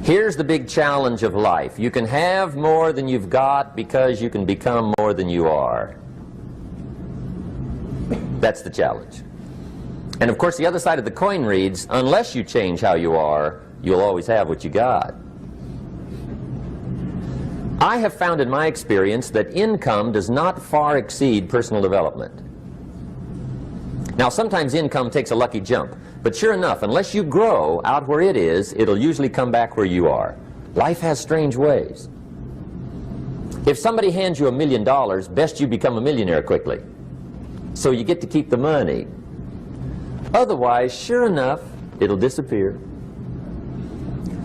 Here's the big challenge of life. You can have more than you've got because you can become more than you are. That's the challenge. And of course the other side of the coin reads, unless you change how you are, you'll always have what you got. I have found in my experience that income does not far exceed personal development. Now sometimes income takes a lucky jump, but sure enough, unless you grow out where it is, it'll usually come back where you are. Life has strange ways. If somebody hands you $1 million, best you become a millionaire quickly, so you get to keep the money. Otherwise, sure enough, it'll disappear.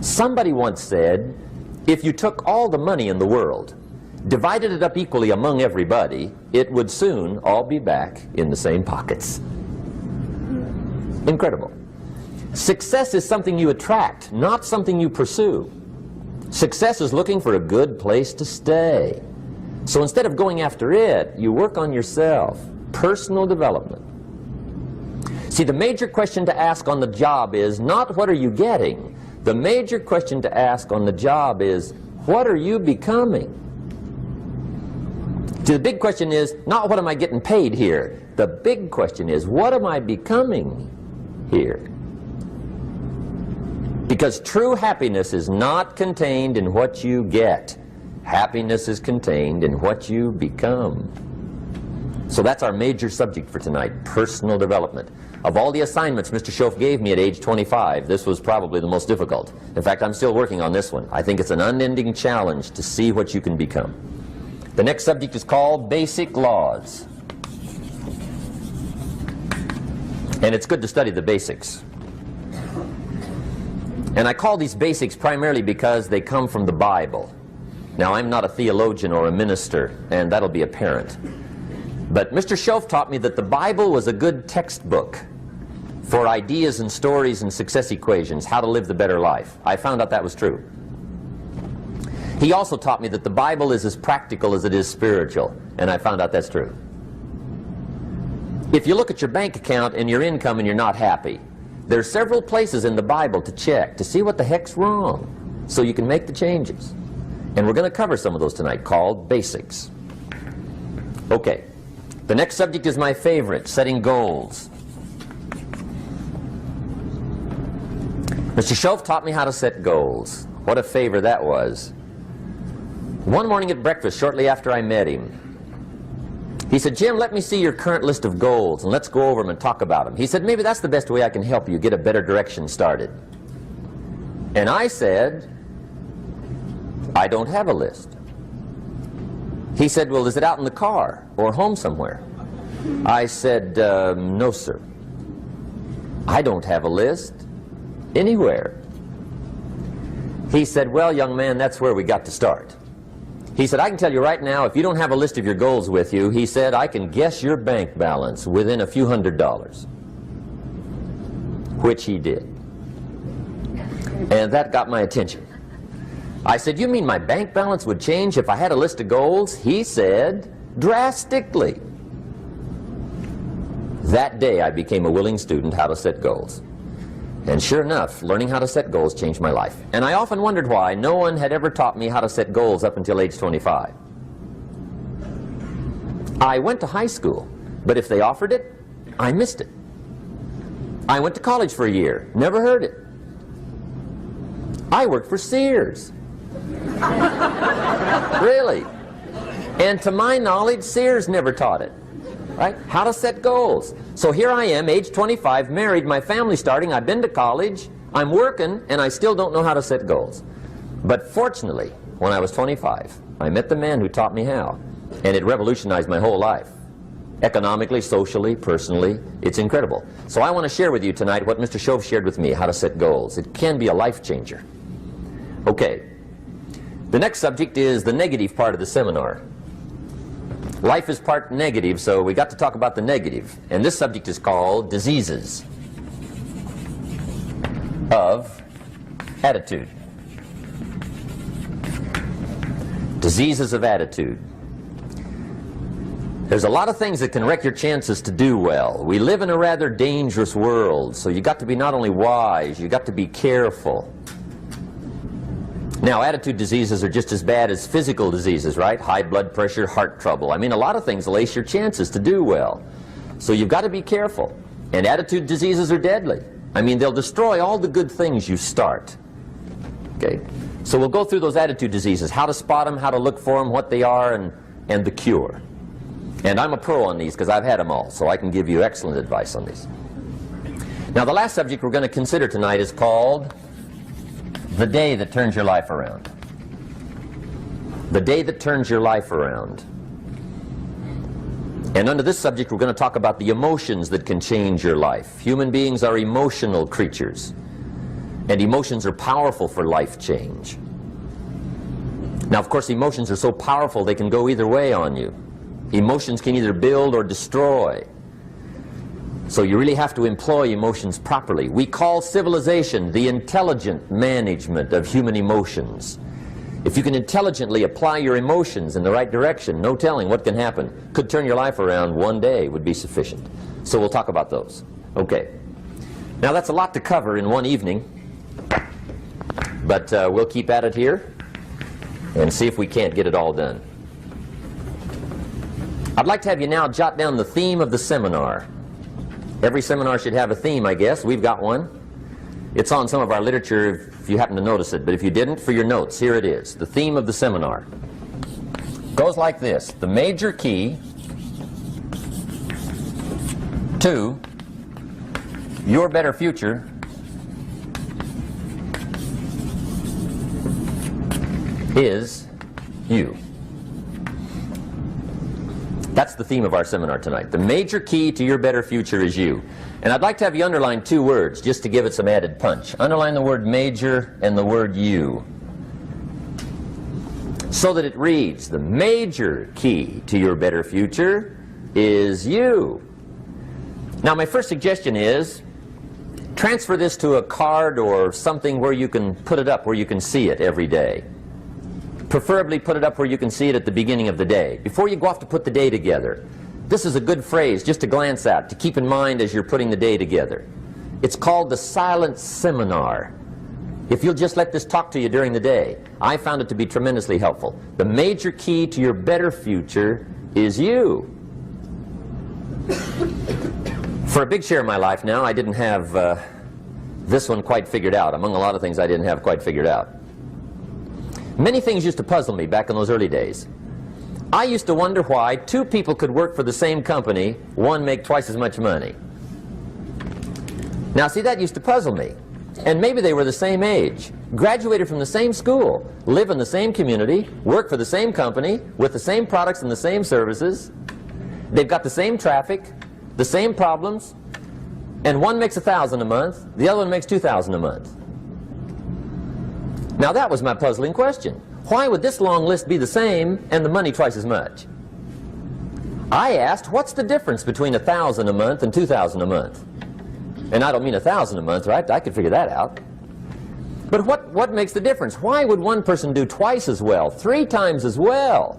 Somebody once said, if you took all the money in the world, divided it up equally among everybody, it would soon all be back in the same pockets. Incredible. Success is something you attract, not something you pursue. Success is looking for a good place to stay. So instead of going after it, you work on yourself. Personal development. See, the major question to ask on the job is not what are you getting. The major question to ask on the job is what are you becoming? See, the big question is not what am I getting paid here. The big question is what am I becoming here? Because true happiness is not contained in what you get. Happiness is contained in what you become. So that's our major subject for tonight, personal development. Of all the assignments Mr. Schoaf gave me at age 25, this was probably the most difficult. In fact, I'm still working on this one. I think it's an unending challenge to see what you can become. The next subject is called basic laws. And it's good to study the basics. And I call these basics primarily because they come from the Bible. Now, I'm not a theologian or a minister, and that'll be apparent. But Mr. Schoaf taught me that the Bible was a good textbook for ideas and stories and success equations, how to live the better life. I found out that was true. He also taught me that the Bible is as practical as it is spiritual, and I found out that's true. If you look at your bank account and your income and you're not happy, there are several places in the Bible to check to see what the heck's wrong so you can make the changes. And we're going to cover some of those tonight, called basics. Okay. The next subject is my favorite, setting goals. Mr. Schoaf taught me how to set goals. What a favor that was. One morning at breakfast, shortly after I met him, he said, Jim, let me see your current list of goals and let's go over them and talk about them. He said, maybe that's the best way I can help you get a better direction started. And I said, I don't have a list. He said, well, is it out in the car or home somewhere? I said, no, sir. I don't have a list anywhere. He said, well, young man, that's where we got to start. He said, I can tell you right now, if you don't have a list of your goals with you, he said, I can guess your bank balance within a few $100s. Which he did. And that got my attention. I said, you mean my bank balance would change if I had a list of goals? He said, drastically. That day I became a willing student how to set goals. And sure enough, learning how to set goals changed my life. And I often wondered why no one had ever taught me how to set goals up until age 25. I went to high school, but if they offered it, I missed it. I went to college for a year, never heard it. I worked for Sears. Really. And to my knowledge, Sears never taught it. Right? How to set goals. So here I am, age 25, married, my family's starting, I've been to college, I'm working, and I still don't know how to set goals. But fortunately, when I was 25, I met the man who taught me how, and it revolutionized my whole life. Economically, socially, personally, it's incredible. So I want to share with you tonight what Mr. Schoaf shared with me, how to set goals. It can be a life changer. Okay. The next subject is the negative part of the seminar. Life is part negative, so we got to talk about the negative. And this subject is called diseases of attitude. Diseases of attitude. There's a lot of things that can wreck your chances to do well. We live in a rather dangerous world, so you got to be not only wise, you got to be careful. Now, attitude diseases are just as bad as physical diseases, right? High blood pressure, heart trouble. I mean, a lot of things lace your chances to do well. So you've got to be careful. And attitude diseases are deadly. I mean, they'll destroy all the good things you start. Okay? So we'll go through those attitude diseases, how to spot them, how to look for them, what they are, and the cure. And I'm a pro on these because I've had them all, so I can give you excellent advice on these. Now, the last subject we're going to consider tonight is called the day that turns your life around. The day that turns your life around. And under this subject, we're going to talk about the emotions that can change your life. Human beings are emotional creatures, and emotions are powerful for life change. Now, of course, emotions are so powerful they can go either way on you. Emotions can either build or destroy. So you really have to employ emotions properly. We call civilization the intelligent management of human emotions. If you can intelligently apply your emotions in the right direction, no telling what can happen. Could turn your life around one day would be sufficient. So we'll talk about those. Okay. Now that's a lot to cover in one evening, but we'll keep at it here and see if we can't get it all done. I'd like to have you now jot down the theme of the seminar. Every seminar should have a theme, I guess. We've got one. It's on some of our literature if you happen to notice it, but if you didn't, for your notes, here it is. The theme of the seminar goes like this: the major key to your better future is you. That's the theme of our seminar tonight. The major key to your better future is you. And I'd like to have you underline two words just to give it some added punch. Underline the word major and the word you, so that it reads, the major key to your better future is you. Now, my first suggestion is transfer this to a card or something where you can put it up, where you can see it every day. Preferably put it up where you can see it at the beginning of the day, before you go off to put the day together. This is a good phrase just to glance at, to keep in mind as you're putting the day together. It's called the silent seminar. If you'll just let this talk to you during the day, I found it to be tremendously helpful. The major key to your better future is you. For a big share of my life now, I didn't have this one quite figured out, among a lot of things I didn't have quite figured out. Many things used to puzzle me back in those early days. I used to wonder why two people could work for the same company, one make twice as much money. Now, see, that used to puzzle me. And maybe they were the same age, graduated from the same school, live in the same community, work for the same company, with the same products and the same services. They've got the same traffic, the same problems, and one makes $1,000 a month, the other one makes $2,000 a month. Now that was my puzzling question. Why would this long list be the same and the money twice as much? I asked, what's the difference between $1,000 a month and $2,000 a month? And I don't mean $1,000 a month, right? I could figure that out. But what makes the difference? Why would one person do twice as well, 3 times as well?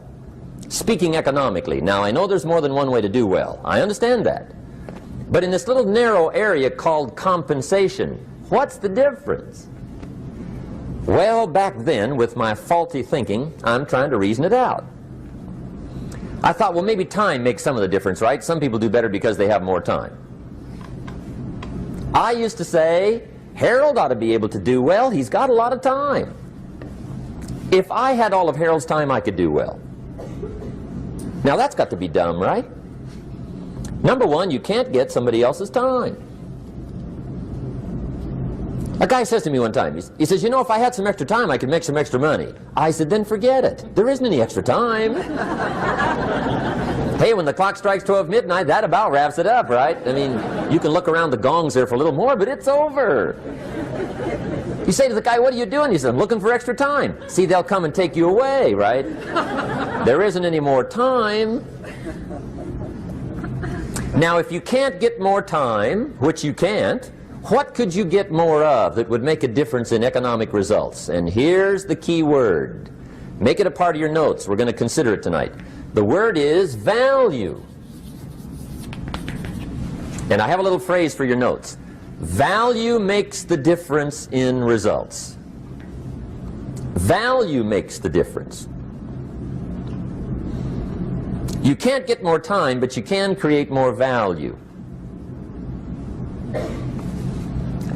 Speaking economically. Now, I know there's more than one way to do well. I understand that. But in this little narrow area called compensation, what's the difference? Well, back then, with my faulty thinking, I'm trying to reason it out. I thought, well, maybe time makes some of the difference, right? Some people do better because they have more time. I used to say, Harold ought to be able to do well. He's got a lot of time. If I had all of Harold's time, I could do well. Now, that's got to be dumb, right? Number one, you can't get somebody else's time. A guy says to me one time, he says, you know, if I had some extra time, I could make some extra money. I said, then forget it. There isn't any extra time. Hey, when the clock strikes 12 midnight, that about wraps it up, right? I mean, you can look around the gongs there for a little more, but it's over. You say to the guy, what are you doing? He says, I'm looking for extra time. See, they'll come and take you away, right? There isn't any more time. Now, if you can't get more time, which you can't, what could you get more of that would make a difference in economic results? And here's the key word. Make it a part of your notes. We're going to consider it tonight. The word is value. And I have a little phrase for your notes. Value makes the difference in results. Value makes the difference. You can't get more time, but you can create more value.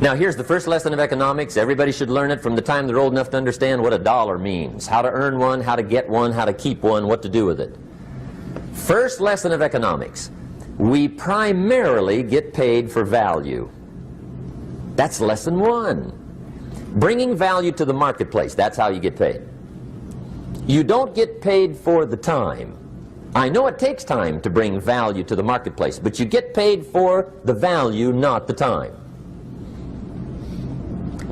Now here's the first lesson of economics. Everybody should learn it from the time they're old enough to understand what a dollar means, how to earn one, how to get one, how to keep one, what to do with it. First lesson of economics. We primarily get paid for value. That's lesson one. Bringing value to the marketplace, that's how you get paid. You don't get paid for the time. I know it takes time to bring value to the marketplace, but you get paid for the value, not the time.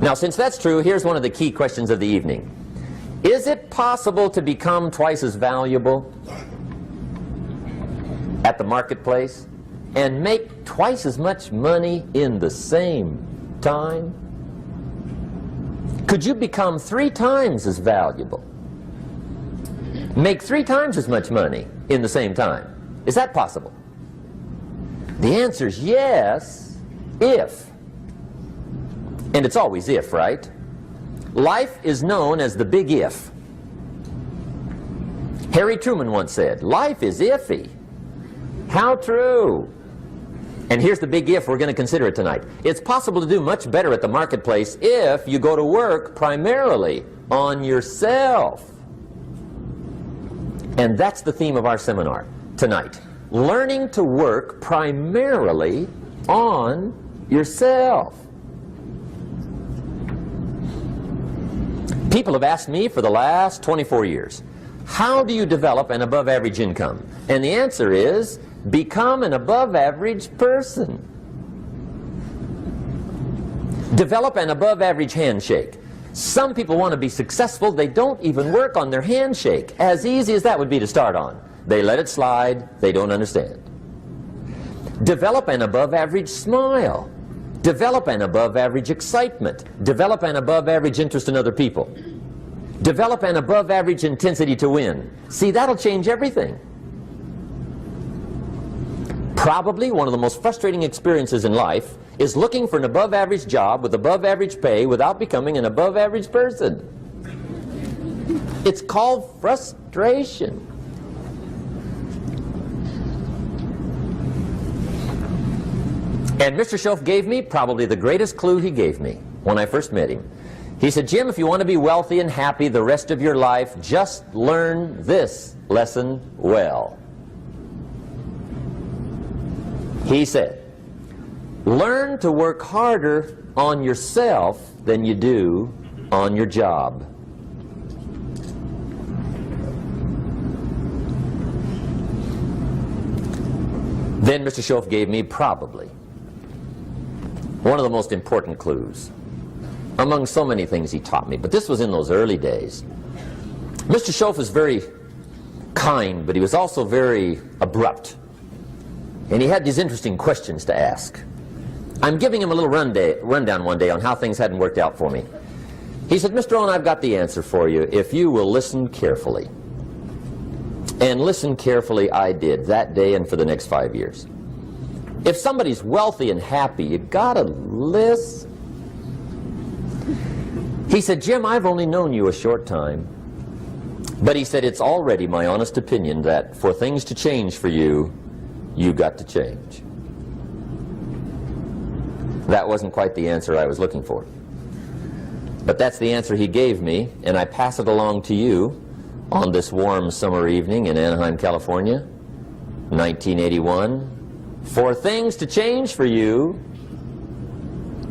Now, since that's true, here's one of the key questions of the evening. Is it possible to become twice as valuable at the marketplace and make twice as much money in the same time? Could you become 3 times as valuable? Make 3 times as much money in the same time? Is that possible? The answer is yes, if. And it's always if, right? Life is known as the big if. Harry Truman once said, life is iffy. How true. And here's the big if we're going to consider it tonight. It's possible to do much better at the marketplace if you go to work primarily on yourself. And that's the theme of our seminar tonight. Learning to work primarily on yourself. People have asked me for the last 24 years, how do you develop an above-average income? And the answer is, become an above-average person. Develop an above-average handshake. Some people want to be successful, they don't even work on their handshake. As easy as that would be to start on. They let it slide, they don't understand. Develop an above-average smile. Develop an above-average excitement. Develop an above-average interest in other people. Develop an above-average intensity to win. See, that'll change everything. Probably one of the most frustrating experiences in life is looking for an above-average job with above-average pay without becoming an above-average person. It's called frustration. And Mr. Schoaf gave me probably the greatest clue he gave me when I first met him. He said, Jim, if you want to be wealthy and happy the rest of your life, just learn this lesson well. He said, learn to work harder on yourself than you do on your job. Then Mr. Schoaf gave me probably one of the most important clues among so many things he taught me, but this was in those early days. Mr. Schoaf was very kind, but he was also very abrupt. And he had these interesting questions to ask. I'm giving him a little rundown one day on how things hadn't worked out for me. He said, Mr. Rohn, I've got the answer for you if you will listen carefully. And listen carefully I did that day and for the next 5 years. If somebody's wealthy and happy, you gotta listen. He said, Jim, I've only known you a short time. But he said, it's already my honest opinion that for things to change for you, you got to change. That wasn't quite the answer I was looking for. But that's the answer he gave me, and I pass it along to you on this warm summer evening in Anaheim, California, 1981. For things to change for you,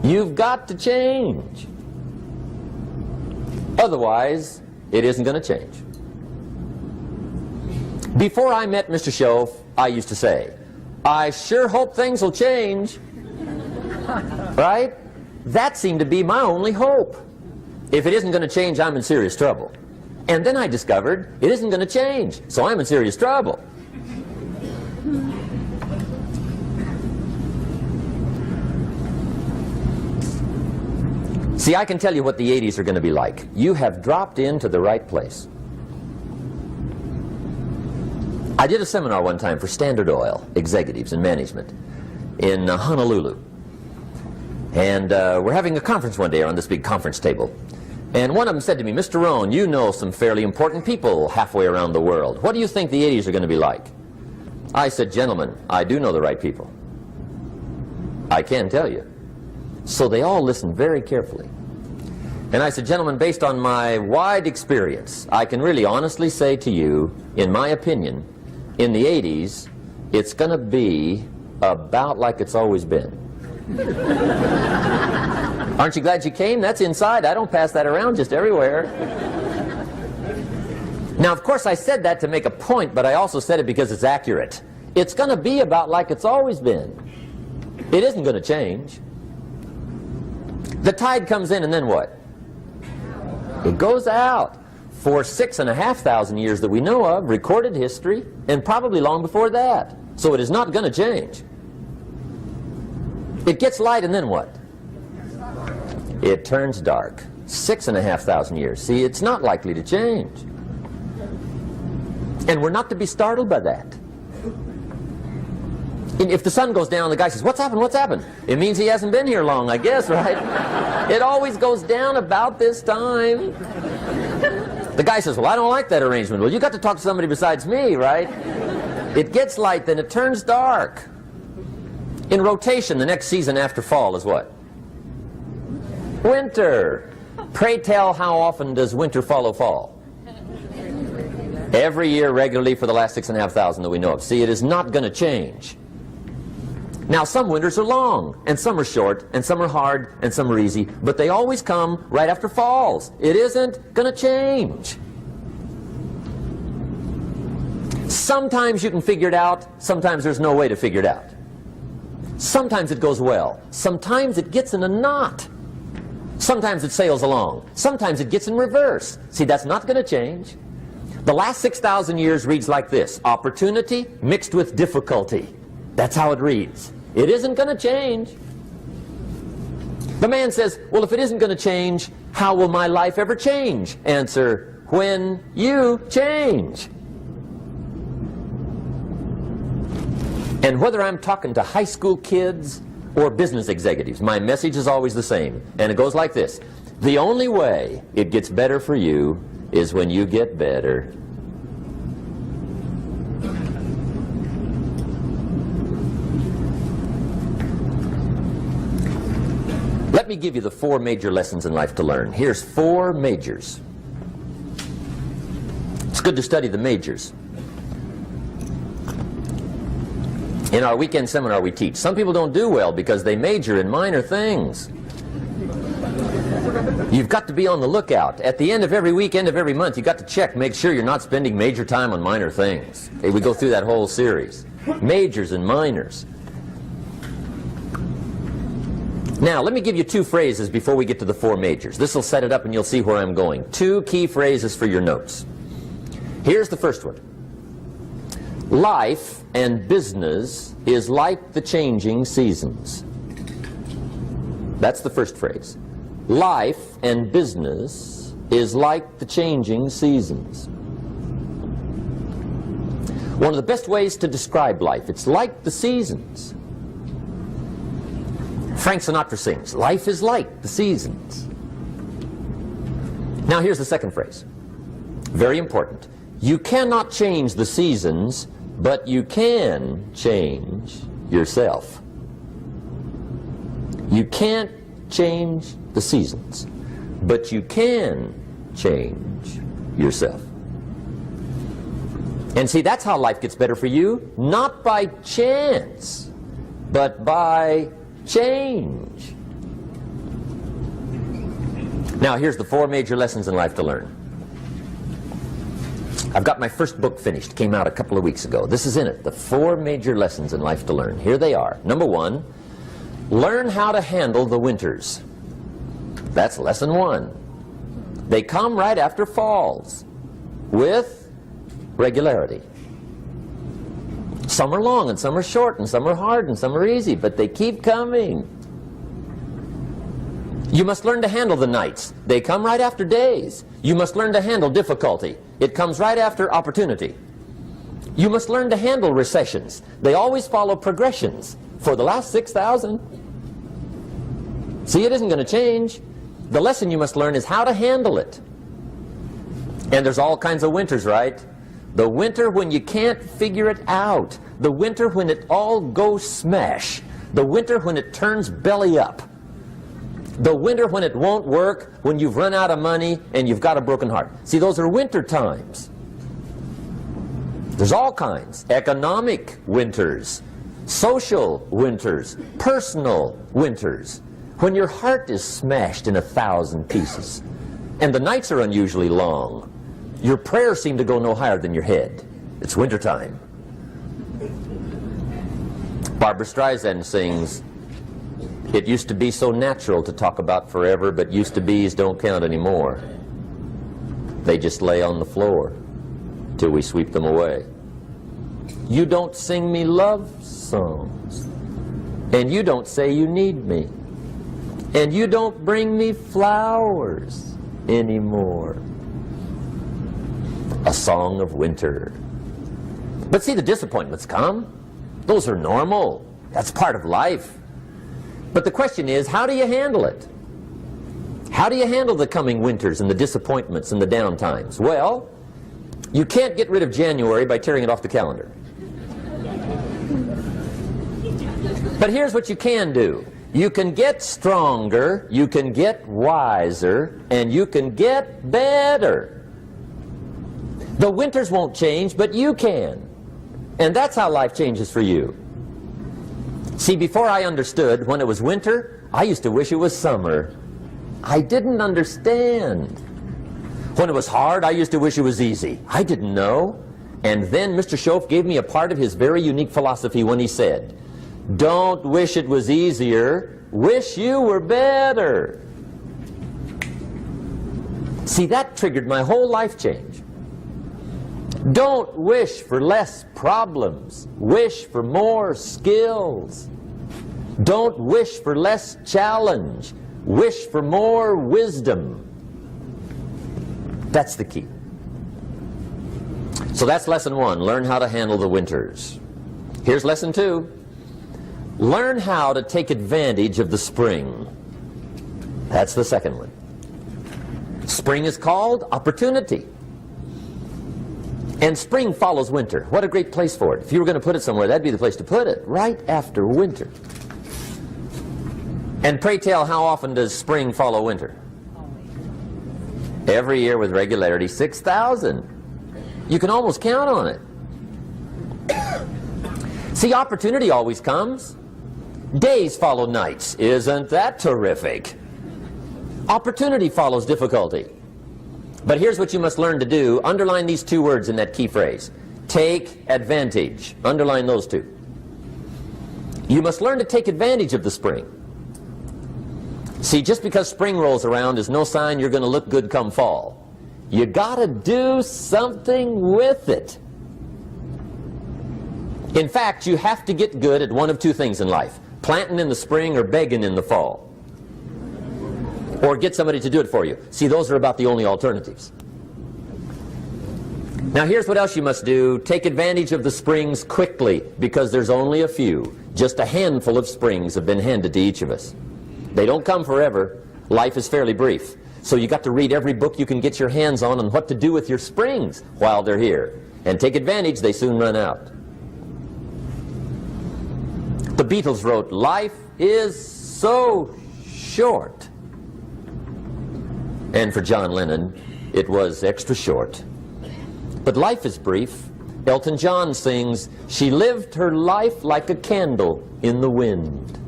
you've got to change. Otherwise, it isn't going to change. Before I met Mr. Schoaf, I used to say, I sure hope things will change. Right? That seemed to be my only hope. If it isn't going to change, I'm in serious trouble. And then I discovered it isn't going to change, so I'm in serious trouble. See, I can tell you what the 80s are going to be like. You have dropped into the right place. I did a seminar one time for Standard Oil executives and management in Honolulu. And we're having a conference one day on this big conference table. And one of them said to me, Mr. Rohn, you know some fairly important people halfway around the world. What do you think the 80s are going to be like? I said, gentlemen, I do know the right people. I can tell you. So they all listened very carefully. And I said, gentlemen, based on my wide experience, I can really honestly say to you, in my opinion, in the 80s, it's going to be about like it's always been. Aren't you glad you came? That's inside. I don't pass that around just everywhere. Now, of course, I said that to make a point, but I also said it because it's accurate. It's going to be about like it's always been. It isn't going to change. The tide comes in, and then what? It goes out. For 6,500 years that we know of, recorded history, and probably long before that. So it is not going to change. It gets light, and then what? It turns dark. 6,500 years. See, it's not likely to change. And we're not to be startled by that. If the sun goes down, the guy says, what's happened, what's happened? It means he hasn't been here long, I guess, right? It always goes down about this time. The guy says, well, I don't like that arrangement. Well, you got to talk to somebody besides me, right? It gets light, then it turns dark. In rotation, the next season after fall is what? Winter. Pray tell, how often does winter follow fall? Every year regularly for the last 6,500 that we know of. See, it is not going to change. Now, some winters are long, and some are short, and some are hard, and some are easy, but they always come right after falls. It isn't going to change. Sometimes you can figure it out, sometimes there's no way to figure it out. Sometimes it goes well, sometimes it gets in a knot. Sometimes it sails along, sometimes it gets in reverse. See, that's not going to change. The last 6,000 years reads like this: opportunity mixed with difficulty. That's how it reads. It isn't going to change. The man says, well, if it isn't going to change, how will my life ever change? Answer, when you change. And whether I'm talking to high school kids or business executives, my message is always the same. And it goes like this: the only way it gets better for you is when you get better. Let me give you the 4 major lessons in life to learn. Here's 4 majors. It's good to study the majors. In our weekend seminar we teach, some people don't do well because they major in minor things. You've got to be on the lookout. At the end of every week, end of every month, you've got to check, make sure you're not spending major time on minor things. Okay, we go through that whole series. Majors and minors. Now, let me give you 2 phrases before we get to the 4 majors. This will set it up and you'll see where I'm going. 2 key phrases for your notes. Here's the first one. Life and business is like the changing seasons. That's the first phrase. Life and business is like the changing seasons. One of the best ways to describe life, it's like the seasons. Frank Sinatra sings, life is like the seasons. Now here's the second phrase. Very important. You cannot change the seasons, but you can change yourself. You can't change the seasons, but you can change yourself. And see, that's how life gets better for you, not by chance, but by change. Now here's the 4 major lessons in life to learn. I've got my first book finished, came out a couple of weeks ago. This is in it, the 4 major lessons in life to learn. Here they are. Number 1, learn how to handle the winters. That's lesson 1. They come right after falls, with regularity. Some are long, and some are short, and some are hard, and some are easy, but they keep coming. You must learn to handle the nights. They come right after days. You must learn to handle difficulty. It comes right after opportunity. You must learn to handle recessions. They always follow progressions. For the last 6,000. See, it isn't going to change. The lesson you must learn is how to handle it. And there's all kinds of winters, right? The winter when you can't figure it out. The winter when it all goes smash. The winter when it turns belly up. The winter when it won't work, when you've run out of money and you've got a broken heart. See, those are winter times. There's all kinds. Economic winters, social winters, personal winters. When your heart is smashed in 1,000 pieces and the nights are unusually long, your prayers seem to go no higher than your head. It's wintertime. Barbra Streisand sings, "It used to be so natural to talk about forever, but used to be's don't count anymore. They just lay on the floor till we sweep them away. You don't sing me love songs, and you don't say you need me, and you don't bring me flowers anymore." A song of winter. But see, the disappointments come. Those are normal. That's part of life. But the question is, how do you handle it? How do you handle the coming winters and the disappointments and the down times? Well, you can't get rid of January by tearing it off the calendar. But here's what you can do. You can get stronger, you can get wiser, and you can get better. The winters won't change, but you can. And that's how life changes for you. See, before I understood, when it was winter, I used to wish it was summer. I didn't understand. When it was hard, I used to wish it was easy. I didn't know. And then Mr. Schoaf gave me a part of his very unique philosophy when he said, "Don't wish it was easier, wish you were better." See, that triggered my whole life change. Don't wish for less problems, wish for more skills. Don't wish for less challenge, wish for more wisdom. That's the key. So that's lesson one, learn how to handle the winters. Here's lesson two, learn how to take advantage of the spring. That's the second one. Spring is called opportunity. And spring follows winter. What a great place for it. If you were going to put it somewhere, that'd be the place to put it, right after winter. And pray tell, how often does spring follow winter? Every year with regularity, 6,000. You can almost count on it. See, opportunity always comes. Days follow nights. Isn't that terrific? Opportunity follows difficulty. But here's what you must learn to do. Underline these two words in that key phrase. Take advantage. Underline those two. You must learn to take advantage of the spring. See, just because spring rolls around is no sign you're going to look good come fall. You got to do something with it. In fact, you have to get good at one of two things in life. Planting in the spring or begging in the fall. Or get somebody to do it for you. See, those are about the only alternatives. Now here's what else you must do. Take advantage of the springs quickly, because there's only a few. Just a handful of springs have been handed to each of us. They don't come forever. Life is fairly brief. So you got to read every book you can get your hands on what to do with your springs while they're here. And take advantage, they soon run out. The Beatles wrote, "Life is so short." And for John Lennon, it was extra short. But life is brief. Elton John sings, "She lived her life like a candle in the wind."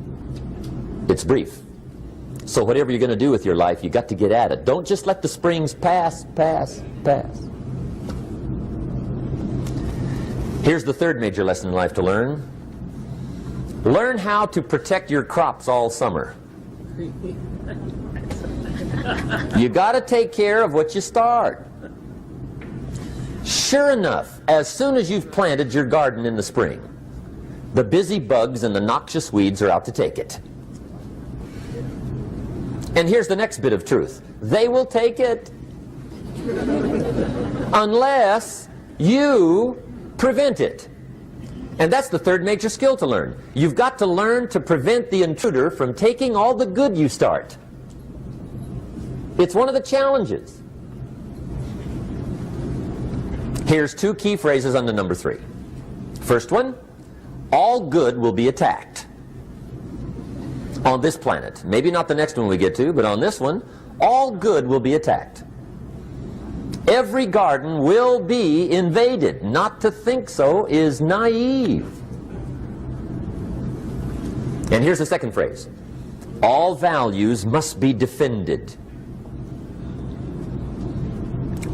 It's brief. So whatever you're going to do with your life, you got to get at it. Don't just let the springs pass. Here's the third major lesson in life to learn. Learn how to protect your crops all summer. You got to take care of what you start. Sure enough, as soon as you've planted your garden in the spring, the busy bugs and the noxious weeds are out to take it. And here's the next bit of truth. They will take it unless you prevent it. And that's the third major skill to learn. You've got to learn to prevent the intruder from taking all the good you start. It's one of the challenges. Here's two key phrases under number 3. First one, all good will be attacked on this planet. Maybe not the next one we get to, but on this one, all good will be attacked. Every garden will be invaded. Not to think so is naive. And here's the second phrase. All values must be defended.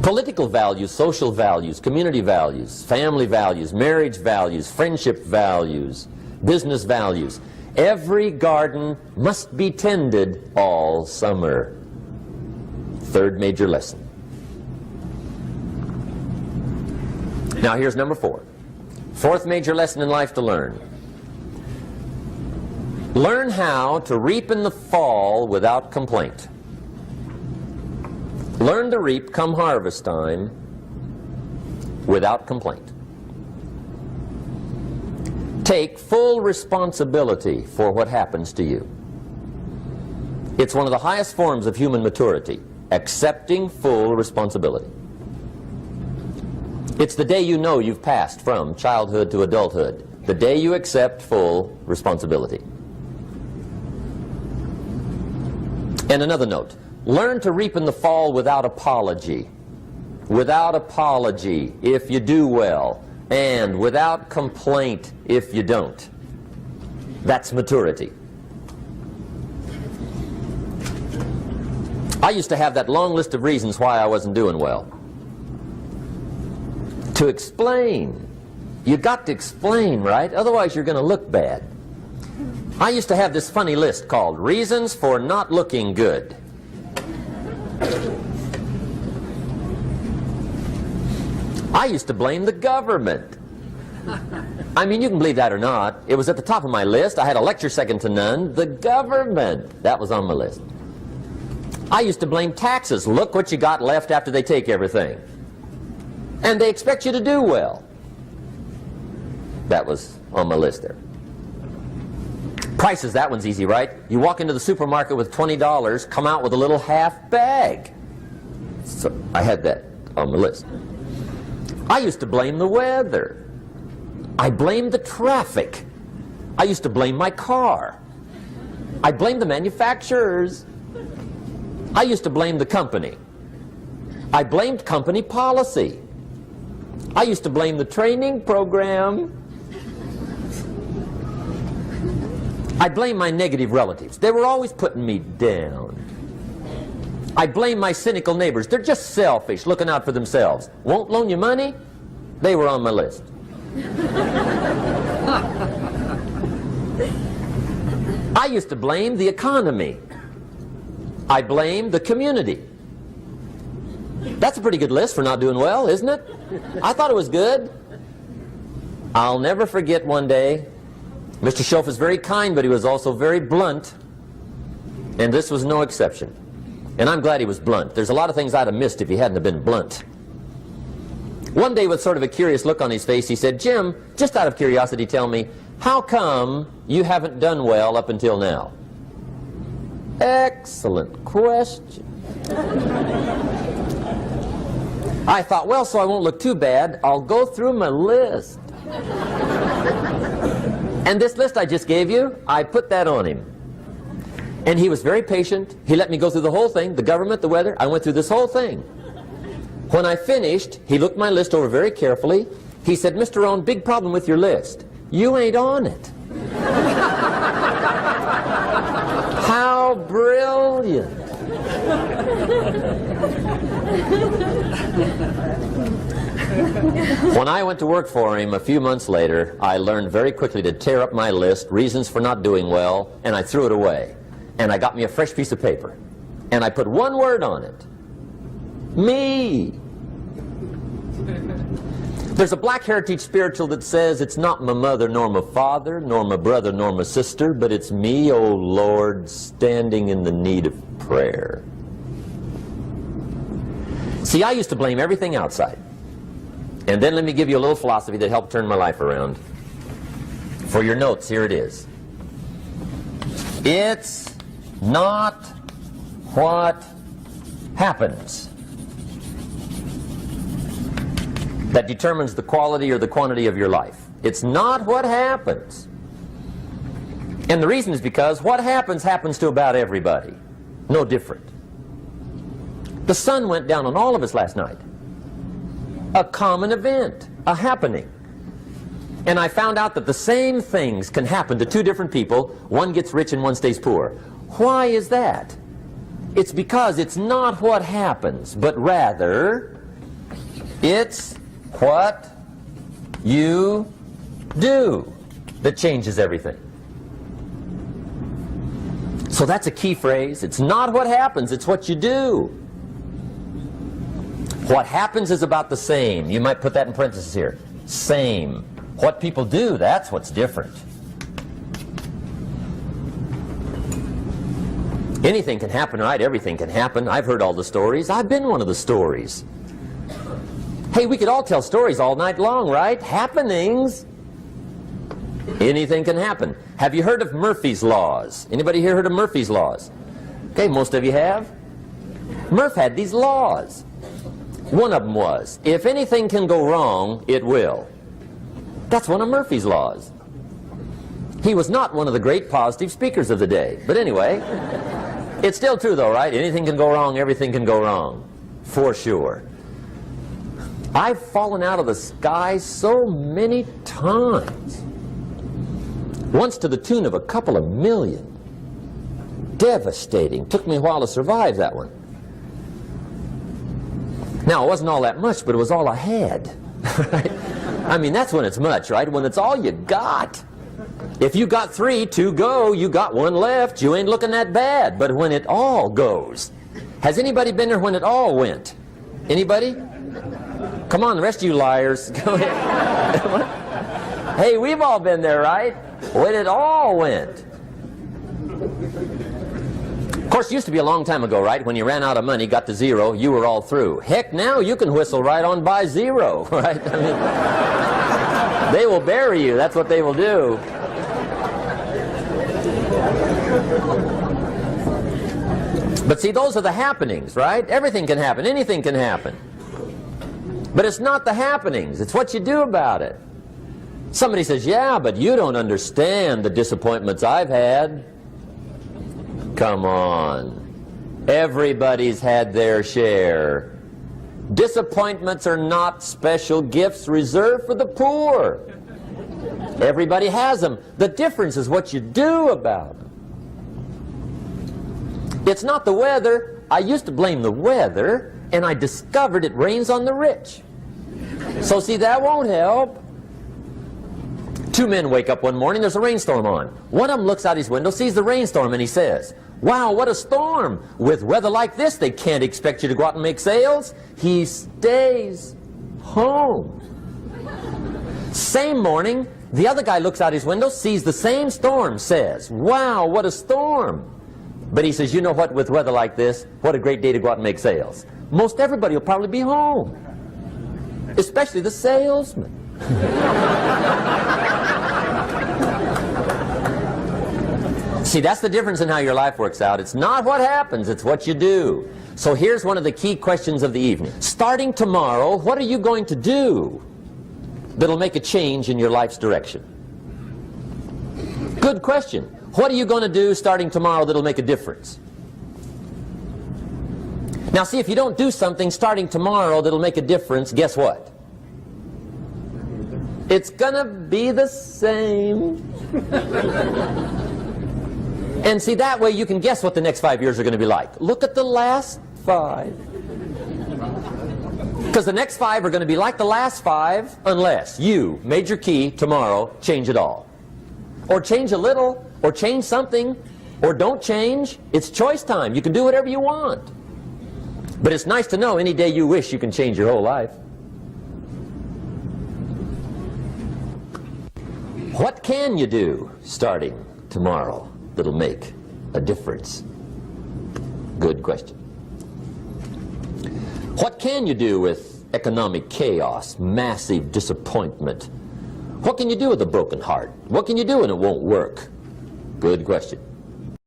Political values, social values, community values, family values, marriage values, friendship values, business values. Every garden must be tended all summer. Third major lesson. Now here's number 4. Fourth major lesson in life to learn. Learn how to reap in the fall without complaint. Learn to reap come harvest time without complaint. Take full responsibility for what happens to you. It's one of the highest forms of human maturity, accepting full responsibility. It's the day you know you've passed from childhood to adulthood, the day you accept full responsibility. And another note, learn to reap in the fall without apology. Without apology if you do well, and without complaint if you don't. That's maturity. I used to have that long list of reasons why I wasn't doing well. To explain. You got to explain, right? Otherwise you're going to look bad. I used to have this funny list called Reasons for Not Looking Good. I used to blame the government. I mean, you can believe that or not. It was at the top of my list. I had a lecture second to none. The government. That was on my list. I used to blame taxes. Look what you got left after they take everything. And they expect you to do well. That was on my list there. Prices, that one's easy, right? You walk into the supermarket with $20, come out with a little half bag. So I had that on my list. I used to blame the weather. I blamed the traffic. I used to blame my car. I blamed the manufacturers. I used to blame the company. I blamed company policy. I used to blame the training program. I blame my negative relatives. They were always putting me down. I blame my cynical neighbors. They're just selfish, looking out for themselves. Won't loan you money? They were on my list. I used to blame the economy. I blamed the community. That's a pretty good list for not doing well, isn't it? I thought it was good. I'll never forget one day, Mr. Schoaf was very kind, but he was also very blunt, and this was no exception. And I'm glad he was blunt. There's a lot of things I'd have missed if he hadn't have been blunt. One day, with sort of a curious look on his face, he said, "Jim, just out of curiosity, tell me, how come you haven't done well up until now?" Excellent question. I thought, well, so I won't look too bad, I'll go through my list. And this list I just gave you, I put that on him. And he was very patient. He let me go through the whole thing, the government, the weather. I went through this whole thing. When I finished, he looked my list over very carefully. He said, "Mr. Rohn, big problem with your list. You ain't on it." How brilliant. When I went to work for him a few months later, I learned very quickly to tear up my list, reasons for not doing well, and I threw it away. And I got me a fresh piece of paper. And I put one word on it. Me. There's a black heritage spiritual that says, "It's not my mother nor my father, nor my brother nor my sister, but it's me, oh Lord, standing in the need of prayer." See, I used to blame everything outside. And then let me give you a little philosophy that helped turn my life around. For your notes, here it is. It's not what happens that determines the quality or the quantity of your life. It's not what happens. And the reason is because what happens happens to about everybody. No different. The sun went down on all of us last night. A common event, a happening. And I found out that the same things can happen to two different people. One gets rich and one stays poor. Why is that? It's because it's not what happens, but rather it's what you do that changes everything. So that's a key phrase. It's not what happens, it's what you do. What happens is about the same. You might put that in parentheses here. Same. What people do, that's what's different. Anything can happen, right? Everything can happen. I've heard all the stories. I've been one of the stories. Hey, we could all tell stories all night long, right? Happenings. Anything can happen. Have you heard of Murphy's Laws? Anybody here heard of Murphy's Laws? Okay, most of you have. Murph had these laws. One of them was, if anything can go wrong, it will. That's one of Murphy's Laws. He was not one of the great positive speakers of the day. But anyway, it's still true though, right? Anything can go wrong, everything can go wrong. For sure. I've fallen out of the sky so many times. Once to the tune of a couple of million. Devastating. Took me a while to survive that one. Now, it wasn't all that much, but it was all I had. Right? I mean, that's when it's much, right? When it's all you got. If you got 3, 2 go, you got 1 left, you ain't looking that bad. But when it all goes, has anybody been there when it all went? Anybody? Come on, the rest of you liars. Go ahead. Hey, we've all been there, right? When it all went. Of course, it used to be a long time ago, right? When you ran out of money, got to 0, you were all through. Heck, now you can whistle right on by 0, right? I mean, they will bury you. That's what they will do. But see, those are the happenings, right? Everything can happen. Anything can happen. But it's not the happenings. It's what you do about it. Somebody says, yeah, but you don't understand the disappointments I've had. Come on. Everybody's had their share. Disappointments are not special gifts reserved for the poor. Everybody has them. The difference is what you do about them. It's not the weather. I used to blame the weather, and I discovered it rains on the rich. So see, that won't help. 2 men wake up one morning, there's a rainstorm on. One of them looks out his window, sees the rainstorm, and he says, wow, what a storm. With weather like this, they can't expect you to go out and make sales. He stays home. Same morning, the other guy looks out his window, sees the same storm, says, wow, what a storm. But he says, you know what, with weather like this, what a great day to go out and make sales. Most everybody will probably be home, especially the salesman. See, that's the difference in how your life works out. It's not what happens, it's what you do. So here's one of the key questions of the evening. Starting tomorrow, what are you going to do that'll make a change in your life's direction? Good question. What are you going to do starting tomorrow that'll make a difference? Now see, if you don't do something starting tomorrow that'll make a difference, guess what? It's gonna be the same. And see, that way you can guess what the next 5 years are going to be like. Look at the last 5. Because the next 5 are going to be like the last 5 unless you, major key, tomorrow, change it all. Or change a little, or change something, or don't change. It's choice time. You can do whatever you want. But it's nice to know any day you wish you can change your whole life. What can you do starting tomorrow that'll make a difference? Good question. What can you do with economic chaos, massive disappointment? What can you do with a broken heart? What can you do when it won't work? Good question.